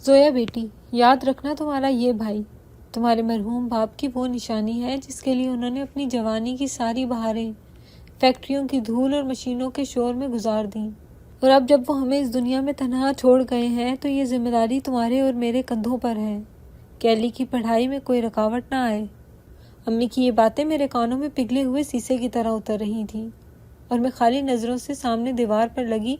زویا بیٹی، یاد رکھنا تمہارا یہ بھائی تمہارے مرحوم باپ کی وہ نشانی ہے جس کے لیے انہوں نے اپنی جوانی کی ساری بہاریں فیکٹریوں کی دھول اور مشینوں کے شور میں گزار دیں، اور اب جب وہ ہمیں اس دنیا میں تنہا چھوڑ گئے ہیں تو یہ ذمہ داری تمہارے اور میرے کندھوں پر ہے کہ علی کی پڑھائی میں کوئی رکاوٹ نہ آئے۔ امی کی یہ باتیں میرے کانوں میں پگھلے ہوئے سیسے کی طرح اتر رہی تھیں، اور میں خالی نظروں سے سامنے دیوار پر لگی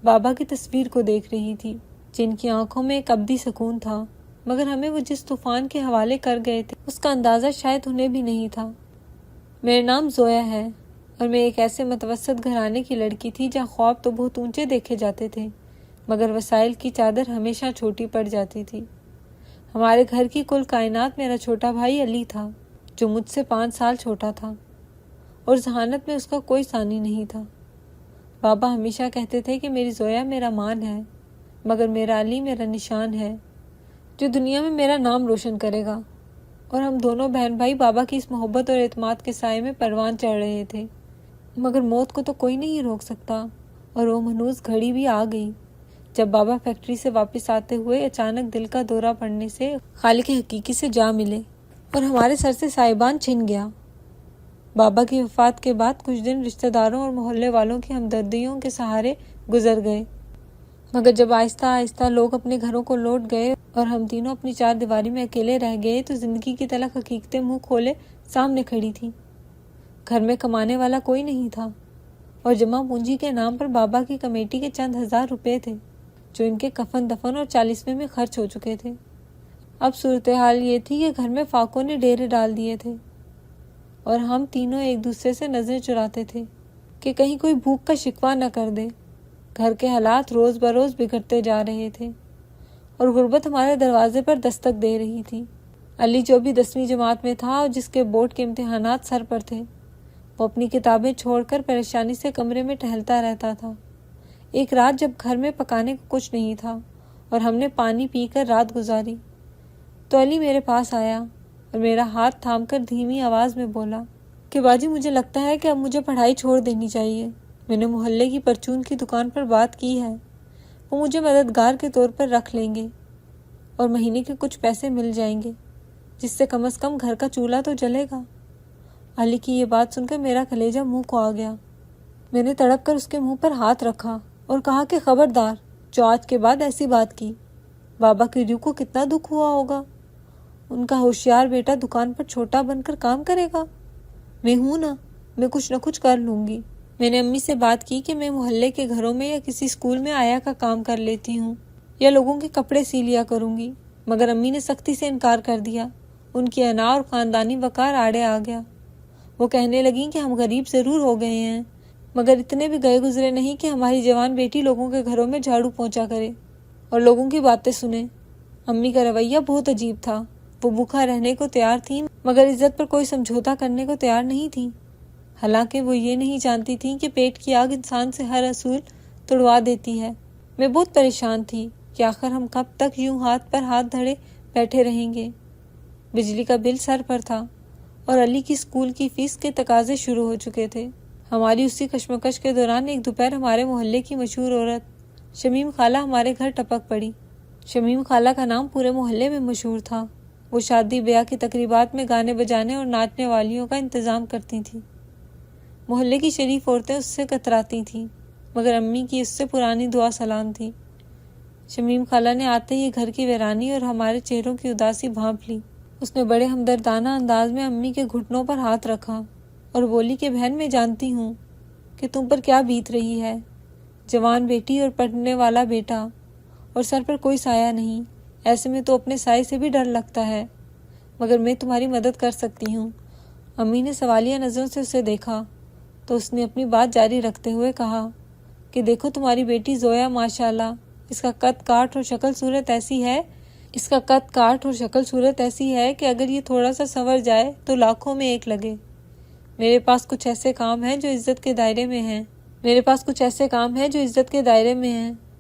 بابا کی تصویر کو دیکھ رہی تھی، جن کی آنکھوں میں ایک ابدی سکون تھا، مگر ہمیں وہ جس طوفان کے حوالے کر گئے تھے اس کا اندازہ شاید انہیں بھی نہیں تھا۔ میرا نام زویا ہے، اور میں ایک ایسے متوسط گھرانے کی لڑکی تھی جہاں خواب تو بہت اونچے دیکھے جاتے تھے، مگر وسائل کی چادر ہمیشہ چھوٹی پڑ جاتی تھی۔ ہمارے گھر کی کل کائنات میرا چھوٹا بھائی علی تھا، جو مجھ سے 5 سال چھوٹا تھا، اور ذہانت میں اس کا کوئی ثانی نہیں تھا۔ بابا ہمیشہ کہتے تھے کہ میری زویا میرا مان ہے، مگر میرا علی میرا نشان ہے جو دنیا میں میرا نام روشن کرے گا۔ اور ہم دونوں بہن بھائی بابا کی اس محبت اور اعتماد کے سائے میں پروان چڑھ رہے تھے، مگر موت کو تو کوئی نہیں روک سکتا، اور وہ منحوس گھڑی بھی آ گئی جب بابا فیکٹری سے واپس آتے ہوئے اچانک دل کا دورہ پڑنے سے خالق حقیقی سے جا ملے، اور ہمارے سر سے سائبان چھن گیا۔ بابا کی وفات کے بعد کچھ دن رشتہ داروں اور محلے والوں کی ہمدردیوں کے سہارے گزر گئے، مگر جب آہستہ آہستہ لوگ اپنے گھروں کو لوٹ گئے اور ہم تینوں اپنی 4 دیواری میں اکیلے رہ گئے تو زندگی کی تلخ حقیقتیں منہ کھولے سامنے کھڑی تھیں۔ گھر میں کمانے والا کوئی نہیں تھا، اور جمع پونجی کے نام پر بابا کی کمیٹی کے چند ہزار روپے تھے جو ان کے کفن دفن اور 40ویں میں خرچ ہو چکے تھے۔ اب صورتحال یہ تھی کہ گھر میں فاقوں نے ڈیرے ڈال دیے تھے، اور ہم تینوں ایک دوسرے سے نظریں چراتے تھے کہ کہیں کوئی بھوک کا شکوہ نہ کر دے۔ گھر کے حالات روز بروز بگڑتے جا رہے تھے، اور غربت ہمارے دروازے پر دستک دے رہی تھی۔ علی جو بھی 10ویں جماعت میں تھا اور جس کے بورڈ کے امتحانات سر پر تھے، وہ اپنی کتابیں چھوڑ کر پریشانی سے کمرے میں ٹہلتا رہتا تھا۔ ایک رات جب گھر میں پکانے کو کچھ نہیں تھا اور ہم نے پانی پی کر رات گزاری، تو علی میرے پاس آیا اور میرا ہاتھ تھام کر دھیمی آواز میں بولا کہ باجی مجھے لگتا ہے کہ اب مجھے پڑھائی چھوڑ دینی چاہیے۔ میں نے محلے کی پرچون کی دکان پر بات کی ہے، وہ مجھے مددگار کے طور پر رکھ لیں گے اور مہینے کے کچھ پیسے مل جائیں گے، جس سے کم از کم گھر کا چولہا تو جلے گا۔ علی کی یہ بات سن کر میرا کلیجہ منہ کو آ گیا۔ میں نے تڑپ کر اس کے منہ پر ہاتھ رکھا اور کہا کہ خبردار جو آج کے بعد ایسی بات کی۔ بابا کی روح کو کتنا دکھ ہوا ہوگا، ان کا ہوشیار بیٹا دکان پر چھوٹا بن کر کام کرے گا۔ میں ہوں نا، میں کچھ نہ کچھ کر لوں گی۔ میں نے امی سے بات کی کہ میں محلے کے گھروں میں یا کسی اسکول میں آیا کا کام کر لیتی ہوں یا لوگوں کے کپڑے سی لیا کروں گی، مگر امی نے سختی سے انکار کر دیا۔ ان کی انا اور خاندانی وقار آڑے آ گیا۔ وہ کہنے لگیں کہ ہم غریب ضرور ہو گئے ہیں، مگر اتنے بھی گئے گزرے نہیں کہ ہماری جوان بیٹی لوگوں کے گھروں میں جھاڑو پونچھا کرے اور لوگوں کی باتیں سنے۔ امی کا رویہ بہت عجیب تھا، وہ بھوکا رہنے کو تیار تھیں مگر عزت پر کوئی سمجھوتا کرنے کو تیار نہیں تھیں، حالانکہ وہ یہ نہیں جانتی تھیں کہ پیٹ کی آگ انسان سے ہر اصول توڑوا دیتی ہے۔ میں بہت پریشان تھی کہ آخر ہم کب تک یوں ہاتھ پر ہاتھ دھڑے بیٹھے رہیں گے۔ بجلی کا بل سر پر تھا اور علی کی اسکول کی فیس کے تقاضے شروع ہو چکے تھے۔ ہماری اسی کشمکش کے دوران ایک دوپہر ہمارے محلے کی مشہور عورت شمیم خالہ ہمارے گھر ٹپک پڑی۔ شمیم خالہ کا نام پورے محلے میں مشہور تھا۔ وہ شادی بیاہ کی تقریبات میں گانے بجانے اور ناچنے والیوں کا انتظام کرتی تھیں۔ محلے کی شریف عورتیں اس سے کتراتی تھیں، مگر امی کی اس سے پرانی دعا سلام تھی۔ شمیم خالہ نے آتے ہی گھر کی ویرانی اور ہمارے چہروں کی اداسی بھانپ لی۔ اس نے بڑے ہمدردانہ انداز میں امی کے گھٹنوں پر ہاتھ رکھا اور بولی کہ بہن میں جانتی ہوں کہ تم پر کیا بیت رہی ہے، جوان بیٹی اور پڑھنے والا بیٹا اور سر پر کوئی سایہ نہیں، ایسے میں تو اپنے سائے سے بھی ڈر لگتا ہے، مگر میں تمہاری مدد کر سکتی ہوں۔ امی نے سوالیہ نظروں سے اسے دیکھا تو اس نے اپنی بات جاری رکھتے ہوئے کہا کہ دیکھو تمہاری بیٹی زویا ماشاءاللہ، اس کا قد کاٹ اور شکل صورت ایسی ہے کہ اگر یہ تھوڑا سا سنور جائے تو لاکھوں میں ایک لگے۔ میرے پاس کچھ ایسے کام ہیں جو عزت کے دائرے میں ہیں،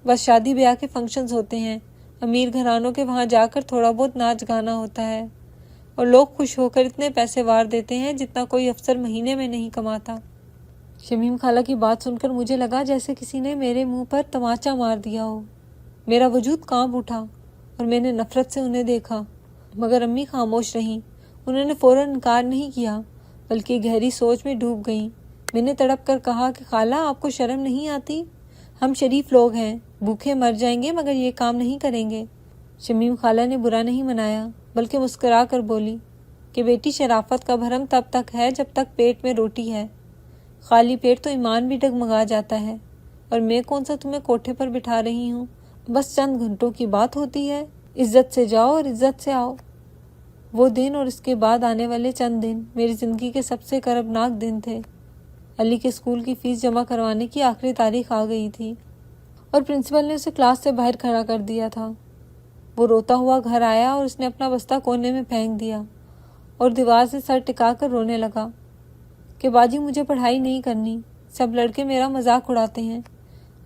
بس شادی بیاہ کے فنکشنز ہوتے ہیں، امیر گھرانوں کے وہاں جا کر تھوڑا بہت ناچ گانا ہوتا ہے اور لوگ خوش ہو کر اتنے پیسے وار دیتے ہیں جتنا کوئی افسر مہینے میں نہیں کماتا۔ شمیم خالہ کی بات سن کر مجھے لگا جیسے کسی نے میرے منہ پر تماچا مار دیا ہو۔ میرا وجود کانپ اٹھا اور میں نے نفرت سے انہیں دیکھا، مگر امی خاموش رہیں۔ انہوں نے فوراً انکار نہیں کیا بلکہ گہری سوچ میں ڈوب گئیں۔ میں نے تڑپ کر کہا کہ خالہ، آپ کو شرم نہیں آتی؟ ہم شریف لوگ ہیں، بھوکے مر جائیں گے مگر یہ کام نہیں کریں گے۔ شمیم خالہ نے برا نہیں منایا بلکہ مسکرا کر بولی کہ بیٹی، شرافت کا بھرم تب تک ہے جب تک پیٹ میں روٹی ہے، خالی پیٹ تو ایمان بھی ڈگمگا جاتا ہے۔ اور میں کون سا تمہیں کوٹھے پر بٹھا رہی ہوں، بس چند گھنٹوں کی بات ہوتی ہے، عزت سے جاؤ اور عزت سے آؤ۔ وہ دن اور اس کے بعد آنے والے چند دن میری زندگی کے سب سے کربناک دن تھے۔ علی کے اسکول کی فیس جمع کروانے کی آخری تاریخ آ گئی تھی اور پرنسپل نے اسے کلاس سے باہر کھڑا کر دیا تھا۔ وہ روتا ہوا گھر آیا اور اس نے اپنا بستہ کونے میں پھینک دیا اور دیوار سے سر ٹکا کر رونے لگا کہ باجی، مجھے پڑھائی نہیں کرنی، سب لڑکے میرا مذاق اڑاتے ہیں۔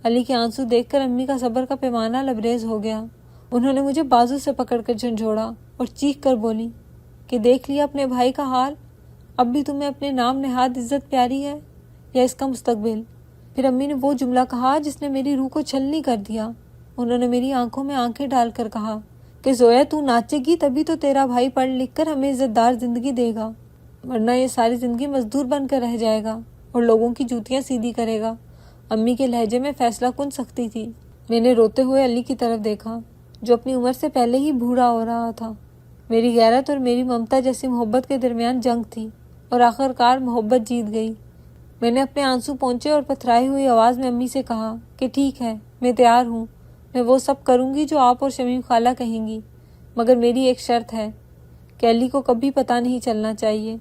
علی کے آنسو دیکھ کر امی کا صبر کا پیمانہ لبریز ہو گیا۔ انہوں نے مجھے بازو سے پکڑ کر جھنجھوڑا اور چیخ کر بولی کہ دیکھ لیا اپنے بھائی کا حال، اب بھی تمہیں اپنے نام نہاد عزت پیاری ہے یا اس کا مستقبل؟ پھر امی نے وہ جملہ کہا جس نے میری روح کو چھلنی کر دیا۔ انہوں نے میری آنکھوں میں آنکھیں ڈال کر کہا کہ زویا، تو ناچے گی تبھی تو تیرا بھائی پڑھ لکھ کر ہمیں عزت دار زندگی دے گا، ورنہ یہ ساری زندگی مزدور بن کر رہ جائے گا اور لوگوں کی جوتیاں سیدھی کرے گا۔ امی کے لہجے میں فیصلہ کن سختی تھی۔ میں نے روتے ہوئے علی کی طرف دیکھا جو اپنی عمر سے پہلے ہی بوڑھا ہو رہا تھا۔ میری غیرت اور میری ممتا جیسی محبت کے درمیان جنگ تھی اور آخرکار محبت جیت گئی۔ میں نے اپنے آنسو پونچھے اور پتھرائی ہوئی آواز میں امی سے کہا کہ ٹھیک ہے، میں تیار ہوں، میں وہ سب کروں گی جو آپ اور شمیم خالہ کہیں گی، مگر میری ایک شرط ہے کہ علی کو کبھی پتہ نہیں چلنا چاہیے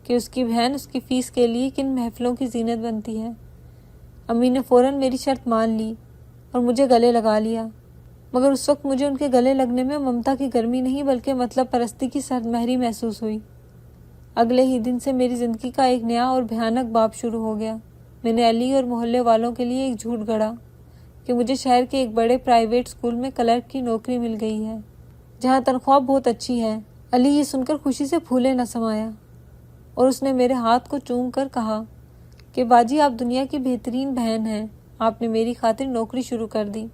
کہ اس کی بہن اس کی فیس کے لیے کن محفلوں کی زینت بنتی ہے۔ امی نے فوراً میری شرط مان لی اور مجھے گلے لگا لیا، مگر اس وقت مجھے ان کے گلے لگنے میں ممتا کی گرمی نہیں بلکہ مطلب پرستی کی سرد مہری محسوس ہوئی۔ اگلے ہی دن سے میری زندگی کا ایک نیا اور بھیانک باب شروع ہو گیا۔ میں نے علی اور محلے والوں کے لیے ایک جھوٹ گڑھا کہ مجھے شہر کے ایک بڑے پرائیویٹ اسکول میں کلرک کی نوکری مل گئی ہے جہاں تنخواہ بہت اچھی ہے۔ علی یہ سن کر خوشی سے پھولے نہ سمایا اور اس نے میرے ہاتھ کو چوم کر کہا کہ باجی، آپ دنیا کی بہترین بہن ہیں، آپ نے میری خاطر نوکری شروع کر دی،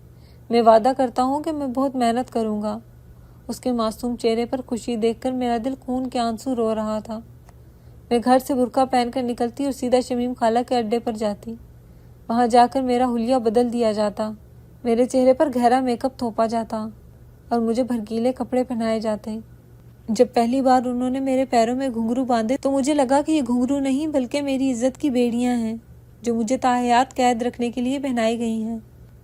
میں وعدہ کرتا ہوں کہ میں بہت محنت کروں گا۔ اس کے معصوم چہرے پر خوشی دیکھ کر میرا دل خون کے آنسو رو رہا تھا۔ میں گھر سے برقع پہن کر نکلتی اور سیدھا شمیم خالہ کے اڈے پر جاتی۔ وہاں جا کر میرا حلیہ بدل دیا جاتا، میرے چہرے پر گہرا میک اپ تھوپا جاتا اور مجھے بھڑکیلے کپڑے پہنائے جاتے۔ جب پہلی بار انہوں نے میرے پیروں میں گھنگرو باندھے تو مجھے لگا کہ یہ گھنگرو نہیں بلکہ میری عزت کی بیڑیاں ہیں جو مجھے تاحیات قید رکھنے کے لیے پہنائی گئی ہیں۔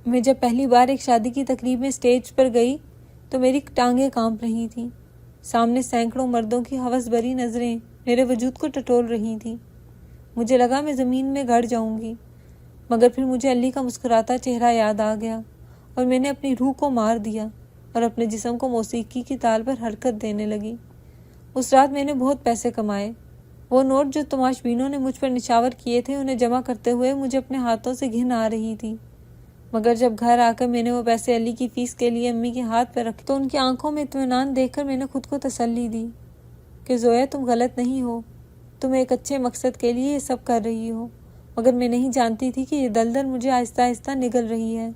میں جب پہلی بار ایک شادی کی تقریب میں اسٹیج پر گئی تو میری ٹانگیں کانپ رہی تھیں۔ سامنے سینکڑوں مردوں کی ہوس بھری نظریں میرے وجود کو ٹٹول رہی تھیں۔ مجھے لگا میں زمین میں گڑ جاؤں گی، مگر پھر مجھے علی کا مسکراتا چہرہ یاد آ گیا اور میں نے اپنی روح کو مار دیا اور اپنے جسم کو موسیقی کی تال پر حرکت دینے لگی۔ اس رات میں نے بہت پیسے کمائے۔ وہ نوٹ جو تماش بینوں نے مجھ پر نچھاور کیے تھے انہیں جمع کرتے ہوئے مجھے اپنے ہاتھوں سے گھن آ رہی تھی، مگر جب گھر آ کر میں نے وہ پیسے علی کی فیس کے لیے امی کے ہاتھ پہ رکھے تو ان کی آنکھوں میں اطمینان دیکھ کر میں نے خود کو تسلی دی کہ زویا، تم غلط نہیں ہو، تم ایک اچھے مقصد کے لیے یہ سب کر رہی ہو، مگر میں نہیں جانتی تھی کہ یہ دلدل مجھے آہستہ آہستہ نگل رہی ہے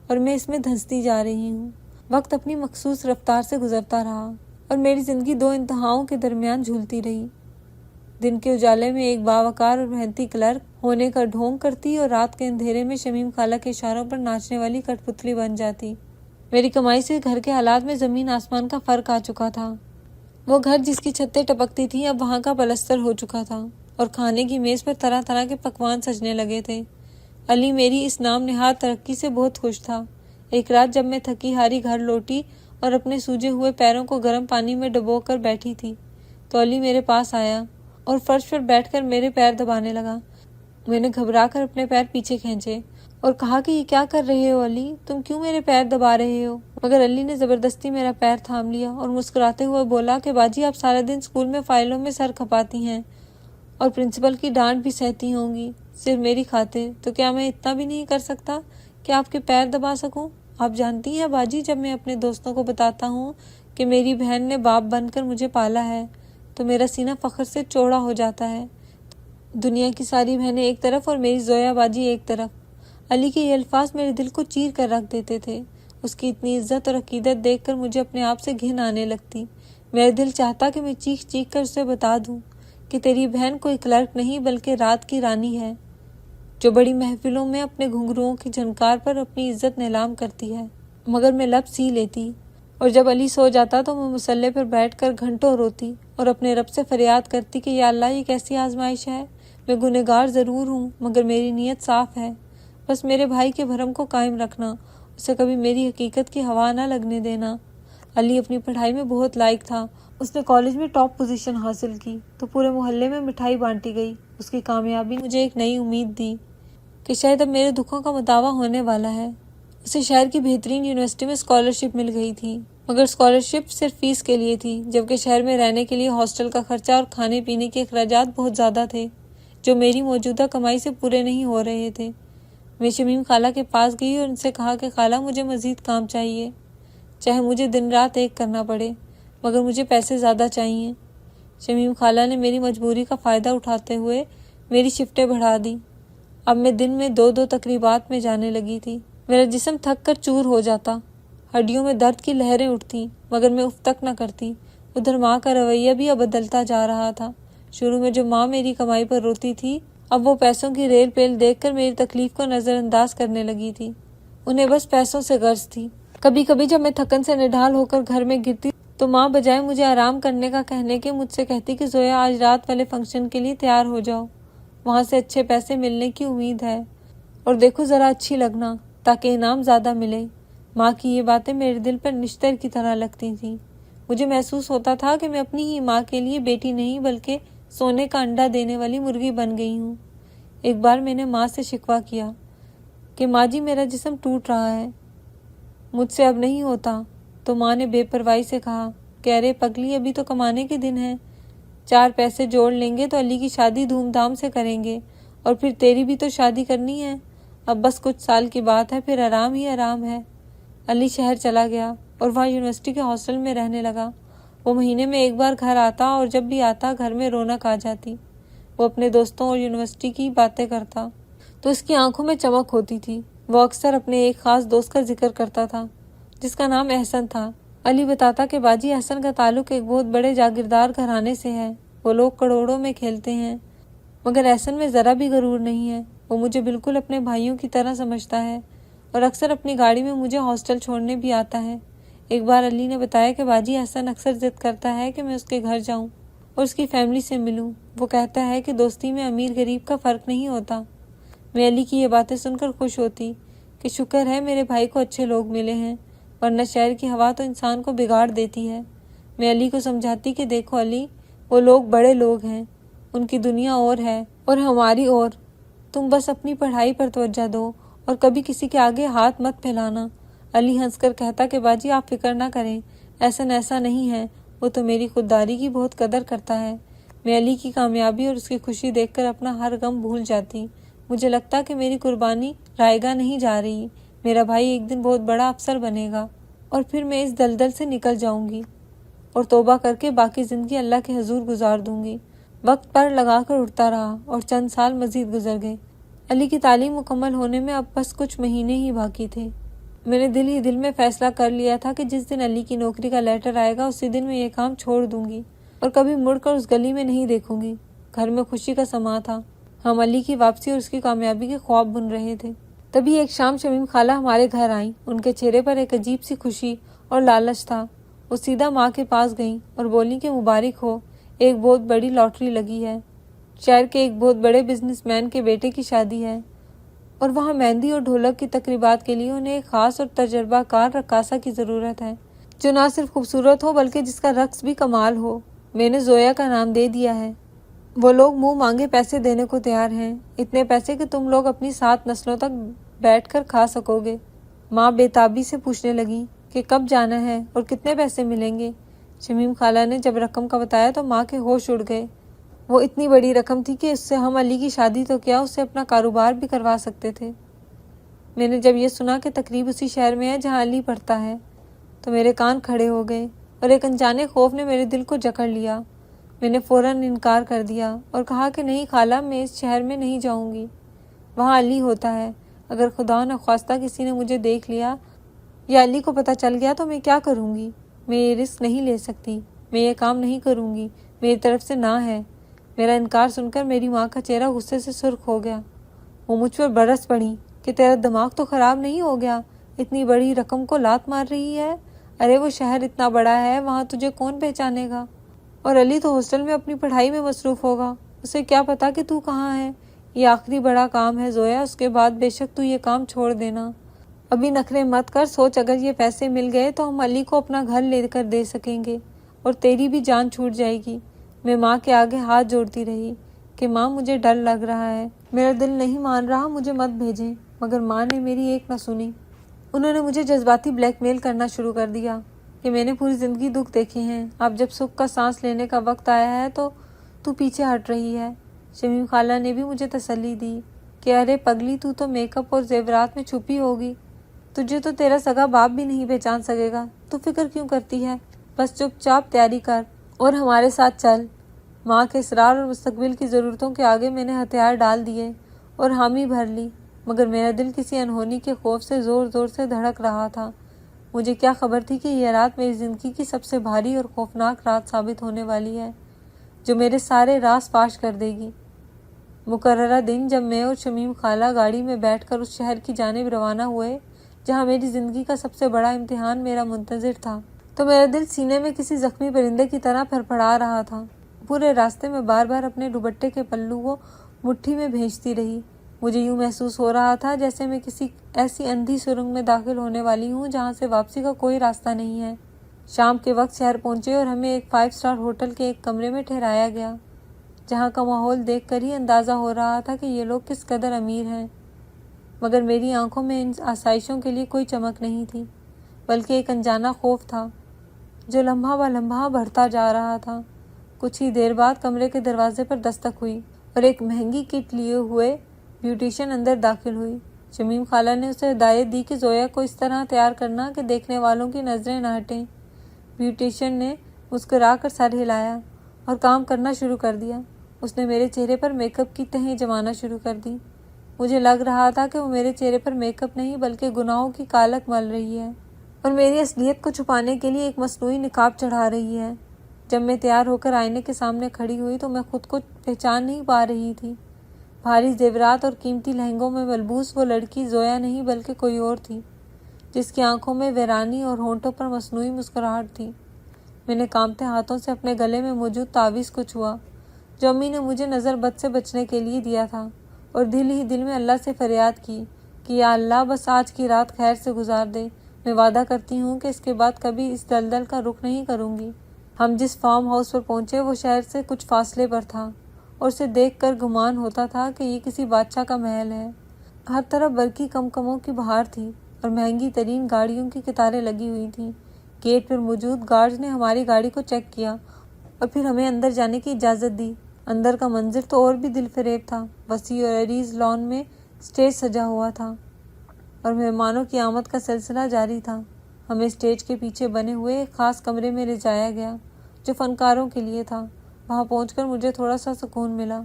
اور میں اس میں دھنستی جا رہی ہوں۔ وقت اپنی مخصوص رفتار سے گزرتا رہا اور میری زندگی دو انتہاؤں کے درمیان جھولتی رہی۔ دن کے اجالے میں ایک باوقار اور محنتی کلرک ہونے کا ڈھونگ کرتی اور رات کے اندھیرے میں شمیم خالہ کے اشاروں پر ناچنے والی کٹ پتلی بن جاتی۔ میری کمائی سے گھر کے حالات میں زمین آسمان کا فرق آ چکا تھا۔ وہ گھر جس کی چھتیں ٹپکتی تھیں اب وہاں کا پلستر ہو چکا تھا اور کھانے کی میز پر طرح طرح کے پکوان سجنے لگے تھے۔ علی میری اس نام نہاد ترقی سے بہت خوش تھا۔ ایک رات جب میں تھکی ہاری گھر لوٹی اور اپنے سوجے ہوئے پیروں کو گرم پانی میں ڈبو کر بیٹھی تھی تو علی میرے پاس آیا اور فرش پر بیٹھ کر میرے پیر دبانے لگا۔ میں نے گھبرا کر اپنے پیر پیچھے کھینچے اور کہا کہ یہ کیا کر رہے ہو علی، تم کیوں میرے پیر دبا رہے ہو؟ مگر علی نے زبردستی میرا پیر تھام لیا اور مسکراتے ہوئے بولا کہ باجی، آپ سارا دن اسکول میں فائلوں میں سر کھپاتی ہیں اور پرنسپل کی ڈانٹ بھی سہتی ہوں گی صرف میری خاطر، تو کیا میں اتنا بھی نہیں کر سکتا کہ آپ کے پیر دبا سکوں؟ آپ جانتی ہیں باجی، جب میں اپنے دوستوں کو بتاتا ہوں کہ میری بہن نے باپ بن کر مجھے پالا ہے تو میرا سینہ فخر سے چوڑا ہو جاتا ہے۔ دنیا کی ساری بہنیں ایک طرف اور میری زویا باجی ایک طرف۔ علی کے یہ الفاظ میرے دل کو چیر کر رکھ دیتے تھے۔ اس کی اتنی عزت اور عقیدت دیکھ کر مجھے اپنے آپ سے گھن آنے لگتی۔ میرا دل چاہتا کہ میں چیخ چیخ کر اسے بتا دوں کہ تیری بہن کوئی کلرک نہیں بلکہ رات کی رانی ہے، جو بڑی محفلوں میں اپنے گھنگروؤں کی جھنکار پر اپنی عزت نیلام کرتی ہے۔ مگر میں لب سی لیتی، اور جب علی سو جاتا تو میں مصلے پر بیٹھ کر گھنٹوں روتی اور اپنے رب سے فریاد کرتی کہ یا اللہ، یہ کیسی آزمائش ہے؟ میں گنہگار ضرور ہوں مگر میری نیت صاف ہے، بس میرے بھائی کے بھرم کو قائم رکھنا، اسے کبھی میری حقیقت کی ہوا نہ لگنے دینا۔ علی اپنی پڑھائی میں بہت لائق تھا، اس نے کالج میں ٹاپ پوزیشن حاصل کی تو پورے محلے میں مٹھائی بانٹی گئی۔ اس کی کامیابی مجھے ایک نئی امید دی کہ شاید اب میرے دکھوں کا مداوع ہونے والا ہے۔ اسے شہر کی بہترین یونیورسٹی میں اسکالرشپ مل گئی تھی، مگر اسکالرشپ صرف فیس کے لیے تھی، جبکہ شہر میں رہنے کے لیے ہاسٹل کا خرچہ اور کھانے پینے کے اخراجات بہت زیادہ تھے، جو میری موجودہ کمائی سے پورے نہیں ہو رہے تھے۔ میں شمیم خالہ کے پاس گئی اور ان سے کہا کہ خالہ، مجھے مزید کام چاہیے، چاہے مجھے دن رات ایک کرنا پڑے، مگر مجھے پیسے زیادہ چاہیے۔ شمیم خالہ نے میری مجبوری کا فائدہ اٹھاتے ہوئے میری شفٹیں بڑھا دی۔ اب میں دن میں 2 تقریبات میں جانے لگی تھی۔ میرا جسم تھک کر چور ہو جاتا، ہڈیوں میں درد کی لہریں اٹھتیں، مگر میں اف تک نہ کرتی۔ ادھر ماں کا رویہ بھی اب بدلتا جا رہا تھا۔ شروع میں جو ماں میری کمائی پر روتی تھی، اب وہ پیسوں کی ریل پیل دیکھ کر میری تکلیف کو نظر انداز کرنے لگی تھی۔ انہیں بس پیسوں سے غرض تھی۔ کبھی کبھی جب میں تھکن سے نڈھال ہو کر گھر میں گرتی تو ماں بجائے مجھے آرام کرنے کا کہنے کے مجھ سے کہتی کہ زویا، آج رات والے فنکشن کے لیے تیار ہو جاؤ، وہاں سے اچھے پیسے ملنے کی امید ہے، اور دیکھو ذرا اچھی لگنا تاکہ انعام زیادہ ملے۔ ماں کی یہ باتیں میرے دل پر نشتر کی طرح لگتی تھیں۔ مجھے محسوس ہوتا تھا کہ میں اپنی ہی ماں کے لیے بیٹی نہیں بلکہ سونے کا انڈا دینے والی مرغی بن گئی ہوں۔ ایک بار میں نے ماں سے شکوہ کیا کہ ماں جی، میرا جسم ٹوٹ رہا ہے، مجھ سے اب نہیں ہوتا، تو ماں نے بے پرواہی سے کہا کہ ارے پگلی، ابھی تو کمانے کے دن ہیں، 4 پیسے جوڑ لیں گے تو علی کی شادی دھوم دھام سے کریں گے، اور پھر تیری بھی تو شادی کرنی ہے، اب بس کچھ سال کی بات ہے، پھر آرام ہی آرام ہے۔ علی شہر چلا گیا اور وہاں یونیورسٹی کے ہاسٹل میں رہنے لگا۔ وہ مہینے میں ایک بار گھر آتا اور جب بھی آتا گھر میں رونق آ جاتی۔ وہ اپنے دوستوں اور یونیورسٹی کی باتیں کرتا تو اس کی آنکھوں میں چمک ہوتی تھی۔ وہ اکثر اپنے ایک خاص دوست کا ذکر کرتا تھا جس کا نام احسن تھا۔ علی بتاتا کہ باجی، احسن کا تعلق ایک بہت بڑے جاگیردار گھرانے سے ہے، وہ لوگ کروڑوں میں کھیلتے ہیں، مگر احسن میں ذرا بھی غرور نہیں ہے۔ وہ مجھے بالکل اپنے بھائیوں کی طرح سمجھتا ہے اور اکثر اپنی گاڑی میں مجھے ہاسٹل چھوڑنے بھی آتا ہے۔ ایک بار علی نے بتایا کہ باجی، احسن اکثر ضد کرتا ہے کہ میں اس کے گھر جاؤں اور اس کی فیملی سے ملوں۔ وہ کہتا ہے کہ دوستی میں امیر غریب کا فرق نہیں ہوتا۔ میں علی کی یہ باتیں سن کر خوش ہوتی کہ شکر ہے میرے بھائی کو اچھے لوگ ملے ہیں، ورنہ شہر کی ہوا تو انسان کو بگاڑ دیتی ہے۔ میں علی کو سمجھاتی کہ دیکھو علی، وہ لوگ بڑے لوگ ہیں، ان کی دنیا اور ہے اور ہماری اور، تم بس اپنی پڑھائی پر توجہ دو اور کبھی کسی کے آگے ہاتھ مت پھیلانا۔ علی ہنس کر کہتا کہ باجی، آپ فکر نہ کریں، ایسا نہیں ہے، وہ تو میری خودداری کی بہت قدر کرتا ہے۔ میں علی کی کامیابی اور اس کی خوشی دیکھ کر اپنا ہر غم بھول جاتی۔ مجھے لگتا کہ میری قربانی رائے گاہ نہیں جا رہی، میرا بھائی ایک دن بہت بڑا افسر بنے گا اور پھر میں اس دلدل سے نکل جاؤں گی اور توبہ کر کے باقی زندگی اللہ کے حضور گزار دوں گی۔ وقت پر لگا کر اٹھتا رہا اور چند سال مزید گزر گئے۔ علی کی تعلیم مکمل ہونے میں اب بس کچھ مہینے ہی باقی تھے۔ میں نے دل ہی دل میں فیصلہ کر لیا تھا کہ جس دن علی کی نوکری کا لیٹر آئے گا اسی دن میں یہ کام چھوڑ دوں گی اور کبھی مڑ کر اس گلی میں نہیں دیکھوں گی۔ گھر میں خوشی کا سماں تھا، ہم علی کی واپسی اور اس کی کامیابی کے خواب بن رہے تھے۔ تبھی ایک شام شمیم خالہ ہمارے گھر آئیں۔ ان کے چہرے پر ایک عجیب سی خوشی اور لالچ تھا۔ وہ سیدھا ماں کے پاس گئیں اور بولیں کہ مبارک ہو، ایک بہت بڑی لاٹری لگی ہے، شہر کے ایک بہت بڑے بزنس مین کے بیٹے کی شادی ہے اور وہاں مہندی اور ڈھولک کی تقریبات کے لیے انہیں ایک خاص اور تجربہ کار رقاصہ کی ضرورت ہے، جو نہ صرف خوبصورت ہو بلکہ جس کا رقص بھی کمال ہو۔ میں نے زویا کا نام دے دیا ہے۔ وہ لوگ منہ مانگے پیسے دینے کو تیار ہیں، اتنے پیسے کہ تم لوگ اپنی 7 نسلوں تک بیٹھ کر کھا سکو گے۔ ماں بے تابی سے پوچھنے لگی کہ کب جانا ہے اور کتنے پیسے ملیں گے۔ شمیم خالہ نے جب رقم کا بتایا تو ماں کے ہوش اڑ گئے۔ وہ اتنی بڑی رقم تھی کہ اس سے ہم علی کی شادی تو کیا، اس سے اپنا کاروبار بھی کروا سکتے تھے۔ میں نے جب یہ سنا کہ تقریب اسی شہر میں ہے جہاں علی پڑھتا ہے تو میرے کان کھڑے ہو گئے اور ایک انجانے خوف نے میرے دل کو جکڑ لیا۔ میں نے فوراً انکار کر دیا اور کہا کہ نہیں خالہ، میں اس شہر میں نہیں جاؤں گی، وہاں علی ہوتا ہے، اگر خدا نخواستہ کسی نے مجھے دیکھ لیا یا علی کو پتہ چل گیا تو میں کیا کروں گی؟ میں یہ رسک نہیں لے سکتی، میں یہ کام نہیں کروں گی، میری طرف سے نہ ہے۔ میرا انکار سن کر میری ماں کا چہرہ غصے سے سرخ ہو گیا۔ وہ مجھ پر برس پڑی کہ تیرا دماغ تو خراب نہیں ہو گیا، اتنی بڑی رقم کو لات مار رہی ہے؟ ارے وہ شہر اتنا بڑا ہے، وہاں تجھے کون پہچانے گا؟ اور علی تو ہاسٹل میں اپنی پڑھائی میں مصروف ہوگا، اسے کیا پتا کہ تو کہاں ہے؟ یہ آخری بڑا کام ہے زویا، اس کے بعد بے شک تو یہ کام چھوڑ دینا۔ ابھی نخرے مت کر، سوچ اگر یہ پیسے مل گئے تو ہم علی کو اپنا گھر لے کر دے سکیں گے اور تیری بھی جان چھوٹ جائے گی۔ میں ماں کے آگے ہاتھ جوڑتی رہی کہ ماں مجھے ڈر لگ رہا ہے، میرا دل نہیں مان رہا، مجھے مت بھیجیں، مگر ماں نے میری ایک نہ سنی۔ انہوں نے مجھے جذباتی بلیک میل کرنا شروع کر دیا کہ میں نے پوری زندگی دکھ دیکھے ہیں، اب جب سکھ کا سانس لینے کا وقت آیا ہے تو پیچھے ہٹ رہی ہے۔ شمیم خالہ نے بھی مجھے تسلی دی کہ ارے پگلی، تو میک اپ اور زیورات میں چھپی ہوگی، تجھے تو تیرا سگا باپ بھی نہیں پہچان سکے گا، تو فکر کیوں کرتی ہے؟ بس چپ چاپ تیاری کر اور ہمارے ساتھ چل۔ ماں کے اصرار اور مستقبل کی ضرورتوں کے آگے میں نے ہتھیار ڈال دیے اور حامی بھر لی، مگر میرا دل کسی انہونی کے خوف سے زور زور سے دھڑک رہا تھا۔ مجھے کیا خبر تھی کہ یہ رات میری زندگی کی سب سے بھاری اور خوفناک رات ثابت ہونے والی ہے، جو میرے سارے راز فاش کر دے گی۔ مقررہ دن جب میں اور شمیم خالہ گاڑی میں بیٹھ کر اس شہر کی جانب روانہ ہوئے جہاں میری زندگی کا سب سے بڑا امتحان میرا منتظر تھا، تو میرا دل سینے میں کسی زخمی پرندے کی طرح پھڑپڑا رہا تھا۔ پورے راستے میں بار بار اپنے دوپٹے کے پلو کو مٹھی میں بھینچتی رہی۔ مجھے یوں محسوس ہو رہا تھا جیسے میں کسی ایسی اندھی سرنگ میں داخل ہونے والی ہوں جہاں سے واپسی کا کوئی راستہ نہیں ہے۔ شام کے وقت شہر پہنچے اور ہمیں ایک 5 اسٹار ہوٹل کے ایک کمرے میں ٹھہرایا گیا، جہاں کا ماحول دیکھ کر ہی اندازہ ہو رہا تھا کہ یہ لوگ کس قدر امیر ہیں، مگر میری آنکھوں میں ان آسائشوں کے لیے کوئی چمک نہیں تھی، بلکہ ایک انجانا خوف تھا جو لمحہ بہ لمحہ بڑھتا جا رہا تھا۔ کچھ ہی دیر بعد کمرے کے دروازے پر دستک ہوئی اور ایک مہنگی کٹ لیے ہوئے بیوٹیشین اندر داخل ہوئی۔ شمیم خالہ نے اسے ہدایت دی کہ زویا کو اس طرح تیار کرنا کہ دیکھنے والوں کی نظریں نہ ہٹیں۔ بیوٹیشین نے مسکرا کر سر ہلایا اور کام کرنا شروع کر دیا۔ اس نے میرے چہرے پر میک اپ کی تہیں جمانا شروع کر دی۔ مجھے لگ رہا تھا کہ وہ میرے چہرے پر میک اپ نہیں بلکہ گناہوں کی کالک مل رہی ہے اور میری اصلیت کو چھپانے کے لیے ایک مصنوعی نقاب چڑھا رہی ہے۔ جب میں تیار ہو کر آئینے کے سامنے کھڑی ہوئی تو میں خود کو پہچان نہیں پا رہی تھی۔ بھاری زیورات اور قیمتی لہنگوں میں ملبوس وہ لڑکی زویا نہیں بلکہ کوئی اور تھی، جس کی آنکھوں میں ویرانی اور ہونٹوں پر مصنوعی مسکراہٹ تھی۔ میں نے کانپتے ہاتھوں سے اپنے گلے میں موجود تعویذ کو چھوا جو امی نے مجھے نظر بد سے بچنے کے لیے دیا تھا، اور دل ہی دل میں اللہ سے فریاد کی کہ یا اللہ بس آج کی رات خیر سے گزار دے، میں وعدہ کرتی ہوں کہ اس کے بعد کبھی اس دلدل کا رخ نہیں کروں گی۔ ہم جس فارم ہاؤس پر پہنچے وہ شہر سے کچھ فاصلے پر تھا اور اسے دیکھ کر گمان ہوتا تھا کہ یہ کسی بادشاہ کا محل ہے۔ ہر طرف برقی کمکموں کی بہار تھی اور مہنگی ترین گاڑیوں کی قطاریں لگی ہوئی تھیں۔ گیٹ پر موجود گارڈز نے ہماری گاڑی کو چیک کیا اور پھر ہمیں اندر جانے کی اجازت دی۔ اندر کا منظر تو اور بھی دل فریب تھا۔ وسیع اور عریض لان میں اسٹیج سجا ہوا تھا اور مہمانوں کی آمد کا سلسلہ جاری تھا۔ ہمیں اسٹیج کے پیچھے بنے ہوئے ایک خاص کمرے میں لے جایا گیا جو فنکاروں کے لیے تھا۔ وہاں پہنچ کر مجھے تھوڑا سا سکون ملا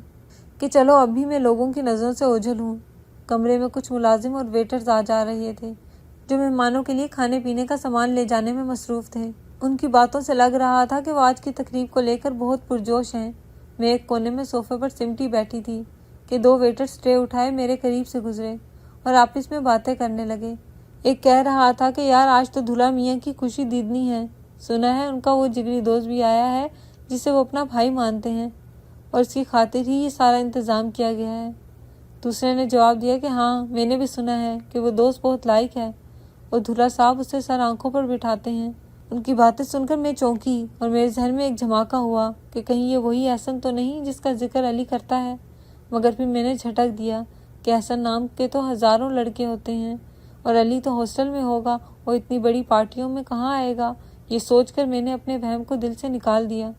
کہ چلو اب بھی میں لوگوں کی نظروں سے اوجھل ہوں۔ کمرے میں کچھ ملازم اور ویٹرز آ جا رہے تھے جو مہمانوں کے لیے کھانے پینے کا سامان لے جانے میں مصروف تھے۔ ان کی باتوں سے لگ رہا تھا کہ وہ آج کی تقریب کو لے کر بہت پرجوش ہیں۔ میں ایک کونے میں صوفے پر سمٹی بیٹھی تھی کہ 2 ویٹرز ٹرے اٹھائے میرے قریب سے گزرے اور آپس میں باتیں کرنے لگے۔ ایک کہہ رہا تھا کہ یار آج تو دلہا میاں کی خوشی دیدنی ہے، سنا ہے ان کا وہ جگری دوست بھی آیا ہے جسے وہ اپنا بھائی مانتے ہیں اور اس کی خاطر ہی یہ سارا انتظام کیا گیا ہے۔ دوسرے نے جواب دیا کہ ہاں میں نے بھی سنا ہے کہ وہ دوست بہت لائق ہے اور دلہا صاحب اسے سر آنکھوں پر بٹھاتے ہیں۔ ان کی باتیں سن کر میں چونکی اور میرے ذہن میں ایک دھماکہ ہوا کہ کہیں یہ وہی احسن تو نہیں جس کا ذکر علی کرتا ہے، مگر پھر میں نے جھٹک دیا کہ احسن نام کے تو ہزاروں لڑکے ہوتے ہیں اور علی تو ہاسٹل میں ہوگا اور اتنی بڑی پارٹیوں میں کہاں آئے گا۔ یہ سوچ کر میں نے اپنے وہم کو دل سے نکال دیا،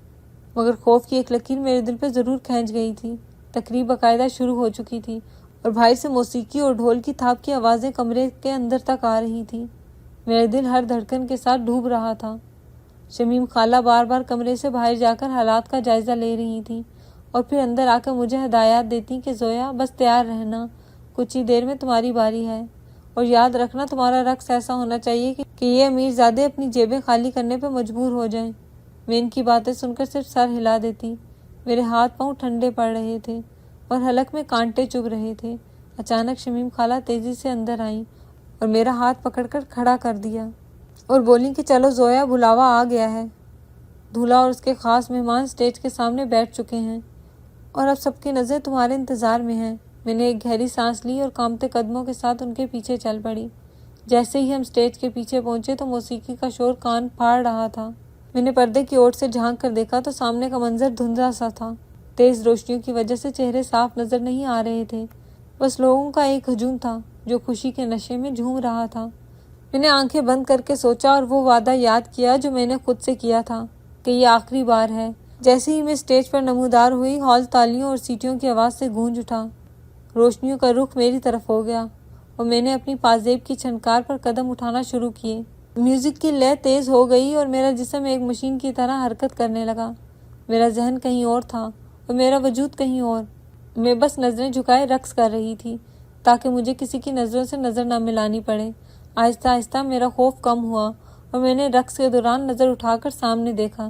مگر خوف کی ایک لکیر میرے دل پہ ضرور کھینچ گئی تھی۔ تقریب باقاعدہ شروع ہو چکی تھی اور باہر سے موسیقی اور ڈھول کی تھاپ کی آوازیں کمرے کے اندر تک آ رہی تھیں۔ میرا دل ہر دھڑکن کے ساتھ ڈوب رہا تھا۔ شمیم خالہ بار بار کمرے سے باہر جا کر حالات کا جائزہ لے رہی تھیں اور پھر اندر آ کر مجھے ہدایات دیتی کہ زویا بس تیار رہنا، کچھ ہی دیر میں تمہاری باری ہے۔ اور یاد رکھنا تمہارا رقص ایسا ہونا چاہیے کہ یہ امیر زادے اپنی جیبیں خالی کرنے پہ مجبور ہو جائیں۔ میں ان کی باتیں سن کر صرف سر ہلا دیتی۔ میرے ہاتھ پاؤں ٹھنڈے پڑ رہے تھے اور حلق میں کانٹے چبھ رہے تھے۔ اچانک شمیم خالہ تیزی سے اندر آئیں اور میرا ہاتھ پکڑ کر کھڑا کر دیا اور بولیں کہ چلو زویا، بلاوا آ گیا ہے۔ دولہا اور اس کے خاص مہمان اسٹیج کے سامنے بیٹھ چکے ہیں اور اب سب کی نظریں تمہارے انتظار میں ہیں۔ میں نے ایک گہری سانس لی اور کانپتے قدموں کے ساتھ ان کے پیچھے چل پڑی۔ جیسے ہی ہم اسٹیج کے پیچھے پہنچے تو موسیقی کا شور کان پھاڑ رہا تھا۔ میں نے پردے کی اوٹ سے جھانک کر دیکھا تو سامنے کا منظر دھندلا سا تھا۔ تیز روشنیوں کی وجہ سے چہرے صاف نظر نہیں آ رہے تھے، بس لوگوں کا ایک ہجوم تھا جو خوشی کے نشے میں جھوم رہا تھا۔ میں نے آنکھیں بند کر کے سوچا اور وہ وعدہ یاد کیا جو میں نے خود سے کیا تھا کہ یہ آخری بار ہے۔ جیسے ہی میں اسٹیج پر نمودار ہوئی، ہال تالیوں اور سیٹیوں کی آواز سے گونج اٹھا۔ روشنیوں کا رخ میری طرف ہو گیا اور میں نے اپنی پازیب کی چھنکار پر قدم اٹھانا شروع کیے۔ میوزک کی لے تیز ہو گئی اور میرا جسم ایک مشین کی طرح حرکت کرنے لگا۔ میرا ذہن کہیں اور تھا اور میرا وجود کہیں اور۔ میں بس نظریں جھکائے رقص کر رہی تھی تاکہ مجھے کسی کی نظروں سے نظر نہ ملانی پڑے۔ آہستہ آہستہ میرا خوف کم ہوا اور میں نے رقص کے دوران نظر اٹھا کر سامنے دیکھا۔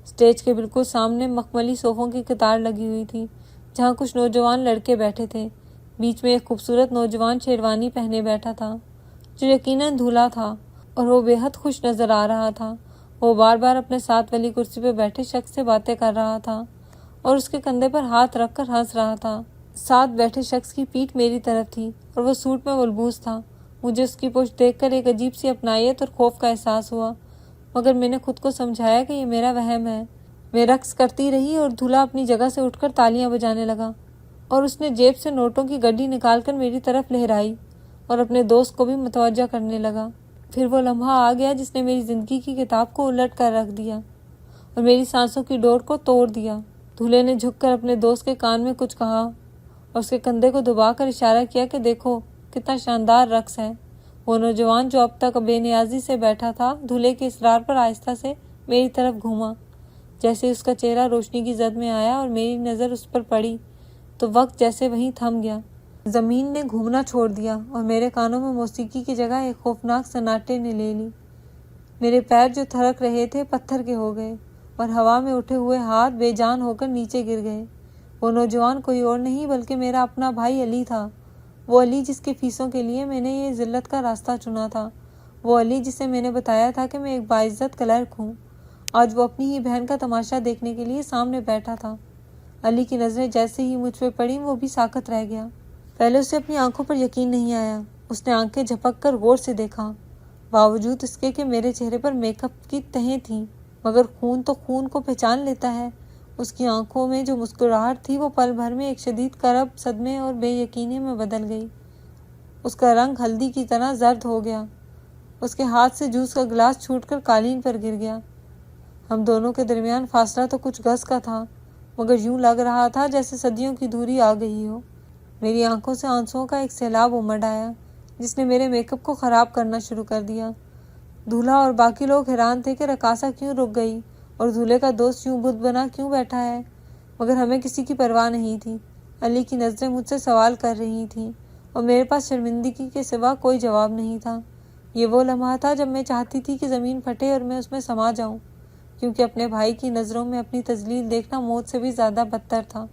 اسٹیج کے بالکل سامنے مخملی صوفوں کی قطار لگی ہوئی تھی جہاں کچھ نوجوان لڑکے بیٹھے تھے۔ بیچ میں ایک خوبصورت نوجوان شیروانی پہنے بیٹھا تھا جو یقیناً دولہا تھا اور وہ بے حد خوش نظر آ رہا تھا۔ وہ بار بار اپنے ساتھ والی کرسی پہ بیٹھے شخص سے باتیں کر رہا تھا اور اس کے کندھے پر ہاتھ رکھ کر ہنس رہا تھا۔ ساتھ بیٹھے شخص کی پیٹھ میری طرف تھی اور وہ سوٹ میں ملبوس تھا۔ مجھے اس کی پشت دیکھ کر ایک عجیب سی اپنائیت اور خوف کا احساس ہوا، مگر میں نے خود کو سمجھایا کہ یہ میرا وہم ہے۔ میں رقص کرتی رہی اور دولہا اپنی جگہ سے اٹھ کر تالیاں بجانے لگا اور اس نے جیب سے نوٹوں کی گڈی نکال کر میری طرف لہرائی اور اپنے دوست کو بھی متوجہ کرنے لگا۔ پھر وہ لمحہ آ گیا جس نے میری زندگی کی کتاب کو الٹ کر رکھ دیا اور میری سانسوں کی ڈور کو توڑ دیا۔ دولہے نے جھک کر اپنے دوست کے کان میں کچھ کہا اور اس کے کندھے کو دبا کر اشارہ کیا کہ دیکھو کتنا شاندار رقص ہے۔ وہ نوجوان جو اب تک بے نیازی سے بیٹھا تھا، دولہے کے اصرار پر آہستہ سے میری طرف گھوما۔ جیسے اس کا چہرہ روشنی کی زد میں آیا اور میری نظر اس پر پڑی تو وقت جیسے وہیں تھم گیا۔ زمین نے گھومنا چھوڑ دیا اور میرے کانوں میں موسیقی کی جگہ ایک خوفناک سناٹے نے لے لی۔ میرے پیر جو تھرک رہے تھے پتھر کے ہو گئے اور ہوا میں اٹھے ہوئے ہاتھ بے جان ہو کر نیچے گر گئے۔ وہ نوجوان کوئی اور نہیں بلکہ میرا اپنا بھائی علی تھا۔ وہ علی جس کے فیسوں کے لیے میں نے یہ ذلت کا راستہ چنا تھا۔ وہ علی جسے میں نے بتایا تھا کہ میں ایک باعزت کلرک ہوں۔ آج وہ اپنی ہی بہن کا تماشا دیکھنے کے لیے سامنے بیٹھا تھا۔ علی کی نظریں جیسے ہی مجھ پہ پڑیں وہ بھی ساکت رہ گیا۔ پہلے اسے اپنی آنکھوں پر یقین نہیں آیا۔ اس نے آنکھیں جھپک کر غور سے دیکھا۔ باوجود اس کے کہ میرے چہرے پر میک اپ کی تہیں تھیں، مگر خون تو خون کو پہچان لیتا ہے۔ اس کی آنکھوں میں جو مسکراہٹ تھی وہ پل بھر میں ایک شدید کرب، صدمے اور بے یقینی میں بدل گئی۔ اس کا رنگ ہلدی کی طرح زرد ہو گیا۔ اس کے ہاتھ سے جوس کا گلاس چھوٹ کر قالین پر گر گیا۔ ہم دونوں کے درمیان فاصلہ تو کچھ گز کا تھا، مگر یوں لگ رہا تھا جیسے صدیوں کی دوری آ گئی ہو۔ میری آنکھوں سے آنسوؤں کا ایک سیلاب امڈ آیا جس نے میرے میک اپ کو خراب کرنا شروع کر دیا۔ دولہا اور باقی لوگ حیران تھے کہ رقاصہ کیوں رک گئی اور دولہے کا دوست یوں بت بنا کیوں بیٹھا ہے، مگر ہمیں کسی کی پرواہ نہیں تھی۔ علی کی نظریں مجھ سے سوال کر رہی تھیں اور میرے پاس شرمندگی کے سوا کوئی جواب نہیں تھا۔ یہ وہ لمحہ تھا جب میں چاہتی تھی کہ زمین پھٹے اور میں اس میں سما جاؤں، کیونکہ اپنے بھائی کی نظروں میں اپنی تذلیل دیکھنا موت سے بھی زیادہ بدتر تھا۔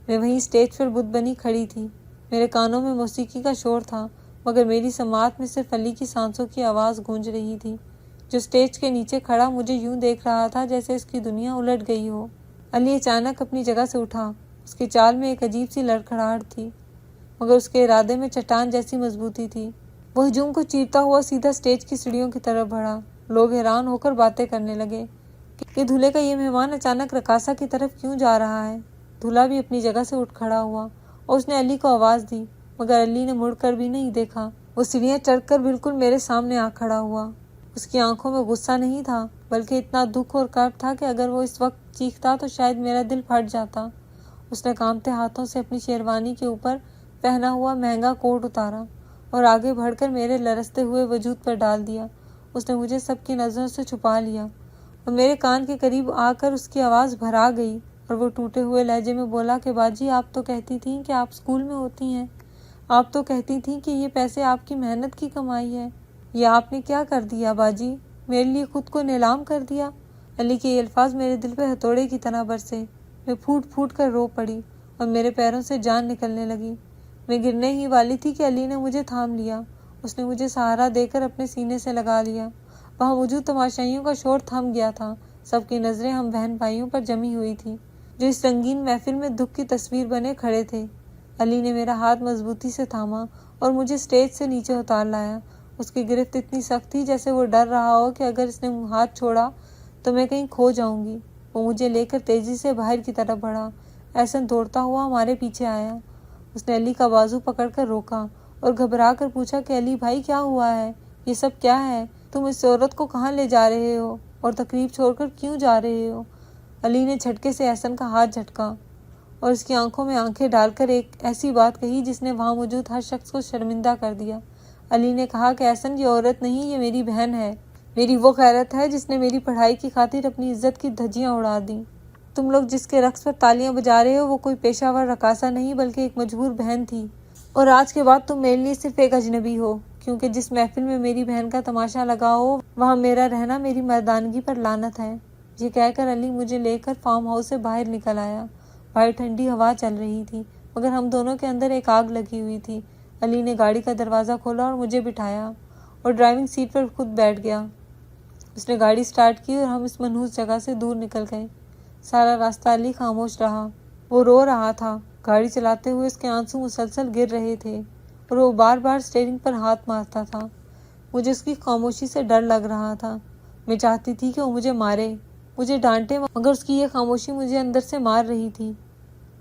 میں وہیں اسٹیج پر بت بنی کھڑی تھی۔ میرے کانوں میں موسیقی کا شور تھا، مگر میری سماعت میں صرف علی کی سانسوں کی آواز گونج رہی تھی، جو اسٹیج کے نیچے کھڑا مجھے یوں دیکھ رہا تھا جیسے اس کی دنیا الٹ گئی ہو۔ علی اچانک اپنی جگہ سے اٹھا۔ اس کی چال میں ایک عجیب سی لڑکھڑاہٹ تھی، مگر اس کے ارادے میں چٹان جیسی مضبوطی تھی۔ وہ ہجوم کو چیرتا ہوا سیدھا اسٹیج کی سیڑھیوں کی طرف بڑھا۔ لوگ حیران ہو کر باتیں کرنے لگے کہ دولہے کا یہ مہمان اچانک رقاصہ کی طرف کیوں جا رہا ہے۔ دولہا بھی اپنی جگہ سے اٹھ کھڑا ہوا اور اس نے علی کو آواز دی، مگر علی نے مڑ کر بھی نہیں دیکھا۔ وہ سیڑھیاں چڑھ کر بالکل میرے سامنے آ کھڑا ہوا۔ اس کی آنکھوں میں غصہ نہیں تھا بلکہ اتنا دکھ اور کرب تھا کہ اگر وہ اس وقت چیختا تو شاید میرا دل پھٹ جاتا۔ اس نے کانپتے ہاتھوں سے اپنی شیروانی کے اوپر پہنا ہوا مہنگا کوٹ اتارا اور آگے بڑھ کر میرے لرزتے ہوئے وجود پر ڈال دیا۔ اس نے مجھے سب کی نظروں سے چھپا لیا اور میرے کان کے قریب آ کر اس کی آواز بھرا گئی اور وہ ٹوٹے ہوئے لہجے میں بولا کہ باجی آپ تو کہتی تھیں کہ آپ اسکول میں ہوتی ہیں، آپ تو کہتی تھیں کہ یہ پیسے آپ کی محنت کی کمائی ہے، یہ آپ نے کیا کر دیا باجی؟ میرے لیے خود کو نیلام کر دیا۔ علی کے یہ الفاظ میرے دل پہ ہتھوڑے کی طرح برسے۔ میں پھوٹ پھوٹ کر رو پڑی اور میرے پیروں سے جان نکلنے لگی۔ میں گرنے ہی والی تھی کہ علی نے مجھے تھام لیا۔ اس نے مجھے سہارا دے کر اپنے سینے سے لگا لیا۔ وہاں موجود تماشائیوں کا شور تھم گیا تھا۔ سب کی نظریں ہم بہن بھائیوں پر جمی ہوئی تھی جو اس رنگین محفل میں دکھ کی تصویر بنے کھڑے تھے۔ علی نے میرا ہاتھ مضبوطی سے تھاما اور مجھے اسٹیج سے نیچے اتار لایا۔ اس کی گرفت اتنی سخت تھی جیسے وہ ڈر رہا ہو کہ اگر اس نے ہاتھ چھوڑا تو میں کہیں کھو جاؤں گی۔ وہ مجھے لے کر تیزی سے باہر کی طرف بڑھا۔ احسن دوڑتا ہوا ہمارے پیچھے آیا۔ اس نے علی کا بازو پکڑ کر روکا اور گھبرا کر پوچھا کہ علی بھائی کیا ہوا ہے؟ یہ سب کیا ہے؟ تم اس عورت کو کہاں لے جا رہے ہو اور تقریب چھوڑ کر کیوں جا رہے ہو؟ علی نے جھٹکے سے احسن کا ہاتھ جھٹکا اور اس کی آنکھوں میں آنکھیں ڈال کر ایک ایسی بات کہی جس نے وہاں موجود ہر شخص کو شرمندہ کر دیا۔ علی نے کہا کہ احسن یہ عورت نہیں، یہ میری بہن ہے، میری وہ غیرت ہے جس نے میری پڑھائی کی خاطر اپنی عزت کی دھجیاں اڑا دیں۔ تم لوگ جس کے رقص پر تالیاں بجا رہے ہو وہ کوئی پیشہ ور رقاصہ نہیں بلکہ ایک مجبور بہن تھی، اور آج کے بعد تم میرے لیے صرف ایک اجنبی ہو، کیونکہ جس محفل میں میری بہن کا تماشا لگا ہو وہاں میرا رہنا میری مردانگی پر لعنت ہے۔ یہ کہہ کر علی مجھے لے کر فارم ہاؤس سے باہر نکل آیا۔ باہر ٹھنڈی ہوا چل رہی تھی مگر ہم دونوں کے اندر ایک آگ لگی ہوئی تھی۔ علی نے گاڑی کا دروازہ کھولا اور مجھے بٹھایا اور ڈرائیونگ سیٹ پر خود بیٹھ گیا۔ اس نے گاڑی سٹارٹ کی اور ہم اس منحوس جگہ سے دور نکل گئے۔ سارا راستہ علی خاموش رہا۔ وہ رو رہا تھا۔ گاڑی چلاتے ہوئے اس کے آنسو مسلسل گر رہے تھے اور وہ بار بار اسٹیئرنگ پر ہاتھ مارتا تھا۔ مجھے اس کی خاموشی سے ڈر لگ رہا تھا۔ میں چاہتی تھی کہ وہ مجھے مارے، مجھے ڈانٹے، مگر اس کی یہ خاموشی مجھے اندر سے مار رہی تھی۔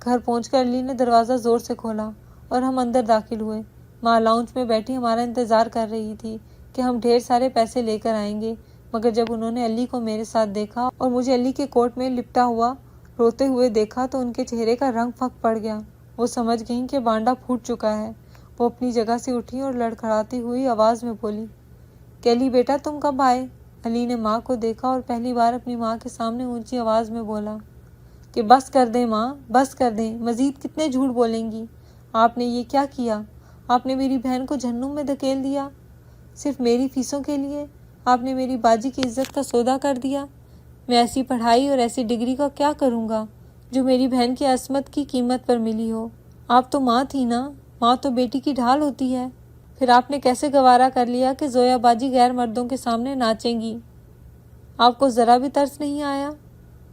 گھر پہنچ کر علی نے دروازہ زور سے کھولا اور ہم اندر داخل ہوئے۔ ماں لاؤنج میں بیٹھی ہمارا انتظار کر رہی تھی کہ ہم ڈھیر سارے پیسے لے کر آئیں گے، مگر جب انہوں نے علی کو میرے ساتھ دیکھا اور مجھے علی کے کوٹ میں لپٹا ہوا روتے ہوئے دیکھا تو ان کے چہرے کا رنگ پھک پڑ گیا۔ وہ سمجھ گئیں کہ بانڈا پھوٹ چکا ہے۔ وہ اپنی جگہ سے اٹھی اور لڑکھڑاتی ہوئی آواز میں بولی کہ علی بیٹا تم کب آئے؟ علی نے ماں کو دیکھا اور پہلی بار اپنی ماں کے سامنے اونچی آواز میں بولا کہ بس کر دیں ماں، بس کر دیں، مزید کتنے جھوٹ بولیں گی؟ آپ نے یہ کیا کیا؟ آپ نے میری بہن کو جہنم میں دھکیل دیا، صرف میری فیسوں کے لیے؟ آپ نے میری باجی کی عزت کا سودا کر دیا۔ میں ایسی پڑھائی اور ایسی ڈگری کا کیا کروں گا جو میری بہن کی عصمت کی قیمت پر ملی ہو؟ آپ تو ماں تھی نا، ماں تو بیٹی کی ڈھال ہوتی ہے۔ پھر آپ نے کیسے گوارا کر لیا کہ زویا باجی غیر مردوں کے سامنے ناچیں گی؟ آپ کو ذرا بھی ترس نہیں آیا؟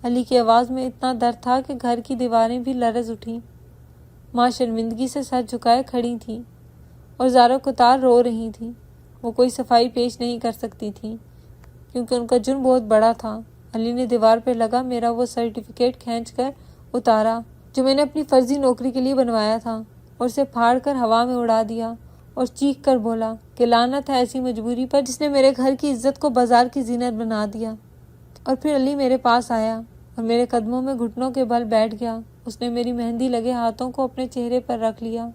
علی کی آواز میں اتنا درد تھا کہ گھر کی دیواریں بھی لرز اٹھیں۔ ماں شرمندگی سے سر جھکائے کھڑی تھیں اور زاروں قطار رو رہی تھیں۔ وہ کوئی صفائی پیش نہیں کر سکتی تھیں کیونکہ ان کا جرم بہت بڑا تھا۔ علی نے دیوار پہ لگا میرا وہ سرٹیفکیٹ کھینچ کر اتارا جو میں نے اپنی فرضی نوکری کے لیے بنوایا تھا اور اسے پھاڑ کر ہوا میں اڑا دیا اور چیخ کر بولا کہ لعنت ہے ایسی مجبوری پر جس نے میرے گھر کی عزت کو بازار کی زینت بنا دیا۔ اور پھر علی میرے پاس آیا اور میرے قدموں میں گھٹنوں کے بل بیٹھ گیا۔ اس نے میری مہندی لگے ہاتھوں کو اپنے چہرے پر رکھ لیا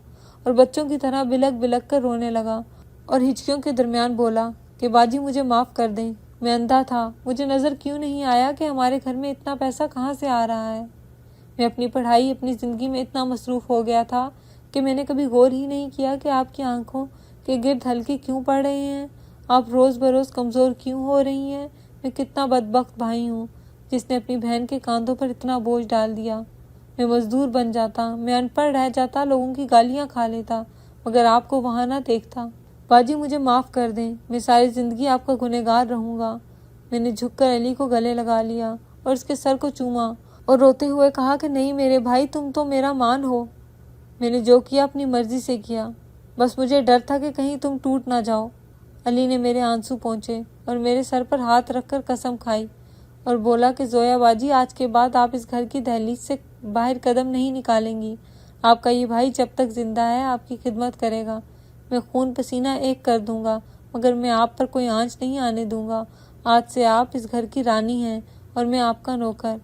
اور بچوں کی طرح بلک بلک کر رونے لگا اور ہچکیوں کے درمیان بولا کہ باجی مجھے معاف کر دیں، میں اندھا تھا، مجھے نظر کیوں نہیں آیا کہ ہمارے گھر میں اتنا پیسہ کہاں سے آ رہا ہے؟ میں اپنی پڑھائی، اپنی زندگی میں اتنا مصروف ہو گیا تھا کہ میں نے کبھی غور ہی نہیں کیا کہ آپ کی آنکھوں کے گرد ہلکے کیوں پڑ رہے ہیں، آپ روز بروز کمزور کیوں ہو رہی ہیں۔ میں کتنا بدبخت بھائی ہوں جس نے اپنی بہن کے کاندھوں پر اتنا بوجھ ڈال دیا۔ میں مزدور بن جاتا، میں ان پڑھ رہ جاتا، لوگوں کی گالیاں کھا لیتا، مگر آپ کو وہاں نہ دیکھتا۔ باجی مجھے معاف کر دیں، میں ساری زندگی آپ کا گنہگار رہوں گا۔ میں نے جھک کر علی کو گلے لگا لیا اور اس کے سر کو چوما اور روتے ہوئے کہا کہ نہیں میرے بھائی، تم تو میرا مان ہو۔ میں نے جو کیا اپنی مرضی سے کیا، بس مجھے ڈر تھا کہ کہیں تم ٹوٹ نہ جاؤ۔ علی نے میرے آنسو پونچھے اور میرے سر پر ہاتھ رکھ کر قسم کھائی اور بولا کہ زویا باجی آج کے بعد آپ اس گھر کی دہلیز سے باہر قدم نہیں نکالیں گی۔ آپ کا یہ بھائی جب تک زندہ ہے آپ کی خدمت کرے گا۔ میں خون پسینہ ایک کر دوں گا مگر میں آپ پر کوئی آنچ نہیں آنے دوں گا۔ آج سے آپ اس گھر کی رانی ہیں اور میں آپ کا نوکر۔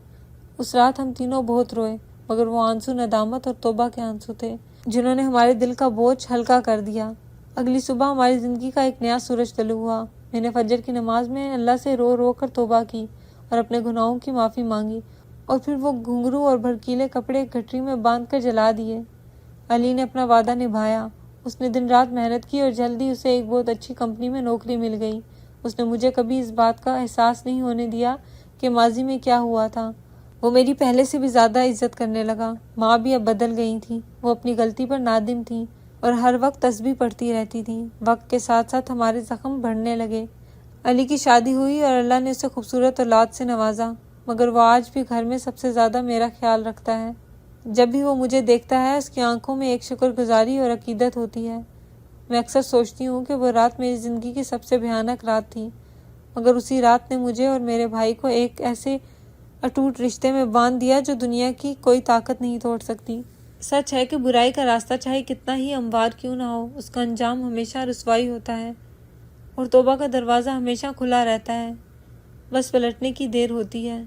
اس رات ہم تینوں بہت روئے مگر وہ آنسو ندامت اور توبہ کے آنسو تھے جنہوں نے ہمارے دل کا بوجھ ہلکا کر دیا۔ اگلی صبح ہماری زندگی کا ایک نیا سورج طلوع ہوا۔ میں نے فجر کی نماز میں اللہ سے رو رو کر توبہ کی اور اپنے گناہوں کی معافی مانگی اور پھر وہ گھنگرو اور بھڑکیلے کپڑے ایک گٹری میں باندھ کر جلا دیے۔ علی نے اپنا وعدہ نبھایا اس نے دن رات محنت کی اور جلدی اسے ایک بہت اچھی کمپنی میں نوکری مل گئی۔ اس نے مجھے کبھی اس بات کا احساس نہیں ہونے دیا کہ ماضی میں کیا ہوا تھا۔ وہ میری پہلے سے بھی زیادہ عزت کرنے لگا۔ ماں بھی اب بدل گئی تھی۔ وہ اپنی غلطی پر نادم تھی اور ہر وقت تسبیح پڑھتی رہتی تھی۔ وقت کے ساتھ ساتھ ہمارے زخم بڑھنے لگے۔ علی کی شادی ہوئی اور اللہ نے اسے خوبصورت اولاد سے نوازا، مگر وہ آج بھی گھر میں سب سے زیادہ میرا خیال رکھتا ہے۔ جب بھی وہ مجھے دیکھتا ہے اس کی آنکھوں میں ایک شکر گزاری اور عقیدت ہوتی ہے۔ میں اکثر سوچتی ہوں کہ وہ رات میری زندگی کی سب سے بھیانک رات تھی، مگر اسی رات نے مجھے اور میرے بھائی کو ایک ایسے اٹوٹ رشتے میں باندھ دیا جو دنیا کی کوئی طاقت نہیں توڑ سکتی۔ سچ ہے کہ برائی کا راستہ چاہے کتنا ہی ہموار کیوں نہ ہو، اس کا انجام ہمیشہ رسوائی ہوتا ہے، اور توبہ کا دروازہ ہمیشہ کھلا رہتا ہے، بس پلٹنے کی دیر ہوتی ہے۔